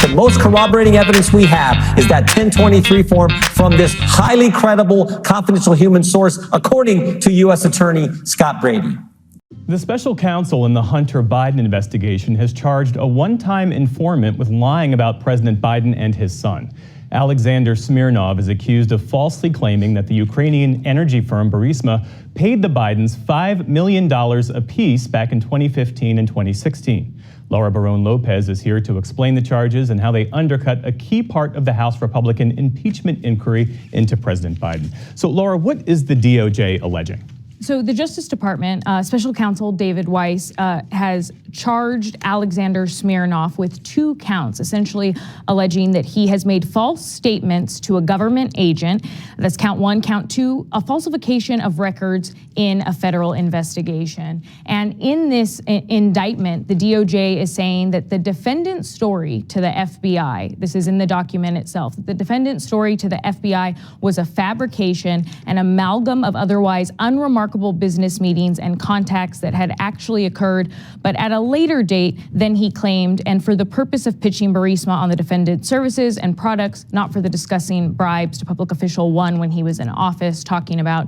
The most corroborating evidence we have is that 1023 form from this highly credible, confidential human source, according to U.S. Attorney Scott Brady. The special counsel in the Hunter Biden investigation has charged a one-time informant with lying about President Biden and his son. Alexander Smirnov is accused of falsely claiming that the Ukrainian energy firm Burisma paid the Bidens $5 million apiece back in 2015 and 2016. Laura Barone-Lopez is here to explain the charges and how they undercut a key part of the House Republican impeachment inquiry into President Biden. So, Laura, what is the DOJ alleging? So the Justice Department, Special Counsel David Weiss has charged Alexander Smirnov with 2 counts, essentially alleging that he has made false statements to a government agent. That's count 1. Count 2, a falsification of records in a federal investigation. And in this indictment, the DOJ is saying that the defendant's story to the FBI, this is in the document itself, the defendant's story to the FBI was a fabrication, an amalgam of otherwise unremarkable business meetings and contacts that had actually occurred, but at a later date than he claimed, and for the purpose of pitching Burisma on the defendant's services and products, not for the discussing bribes to public official 1 when he was in office, talking about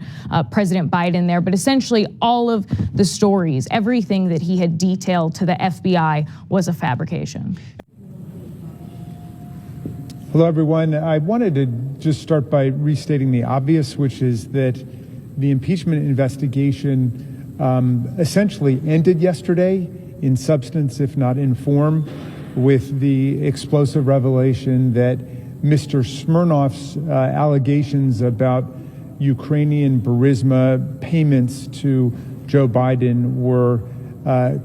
President Biden there. But essentially all of the stories, everything that he had detailed to the FBI was a fabrication. Hello, everyone. I wanted to just start by restating the obvious, which is that the impeachment investigation essentially ended yesterday in substance, if not in form, with the explosive revelation that Mr. Smirnov's allegations about Ukrainian Burisma payments to Joe Biden were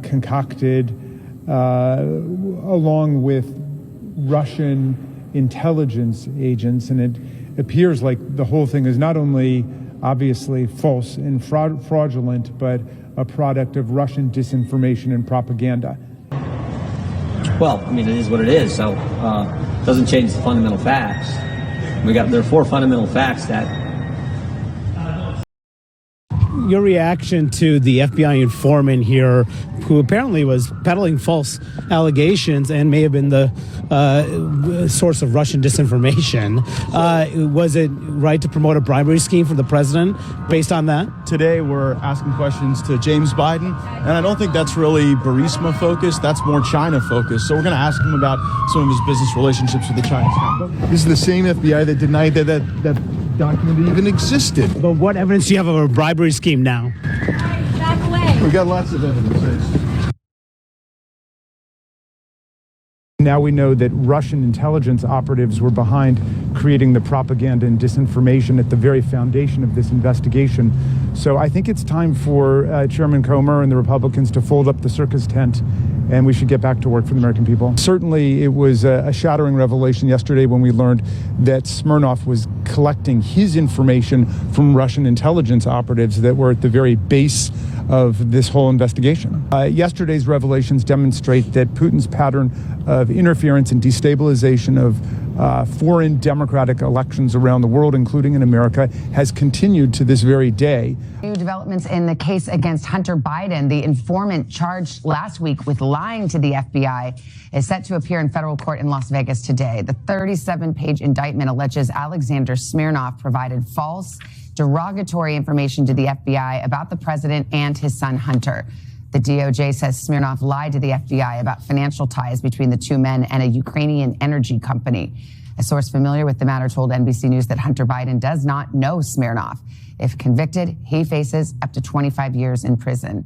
concocted along with Russian intelligence agents. And it appears like the whole thing is not only obviously false and fraudulent, but a product of Russian disinformation and propaganda. Well, I mean, it is what it is, so it doesn't change the fundamental facts. There are 4 fundamental facts that... Your reaction to the FBI informant here, who apparently was peddling false allegations and may have been the source of Russian disinformation. Was it right to promote a bribery scheme for the president based on that? Today we're asking questions to James Biden, and I don't think that's really Burisma focused. That's more China focused. So we're going to ask him about some of his business relationships with the Chinese company. This is the same FBI that denied that document even existed. But what evidence do you have of a bribery scheme now? Back away. We got lots of evidence. Now we know that Russian intelligence operatives were behind creating the propaganda and disinformation at the very foundation of this investigation. So I think it's time for Chairman Comer and the Republicans to fold up the circus tent, and we should get back to work for the American people. Certainly it was a shattering revelation yesterday when we learned that Smirnov was collecting his information from Russian intelligence operatives that were at the very base of this whole investigation. Yesterday's revelations demonstrate that Putin's pattern of interference and destabilization of foreign democratic elections around the world, including in America, has continued to this very day. New developments in the case against Hunter Biden. The informant charged last week with lying to the FBI is set to appear in federal court in Las Vegas today. The 37-page indictment alleges Alexander Smirnov provided false, derogatory information to the FBI about the president and his son Hunter. The DOJ says Smirnov lied to the FBI about financial ties between the 2 men and a Ukrainian energy company. A source familiar with the matter told NBC News that Hunter Biden does not know Smirnov. If convicted, he faces up to 25 years in prison.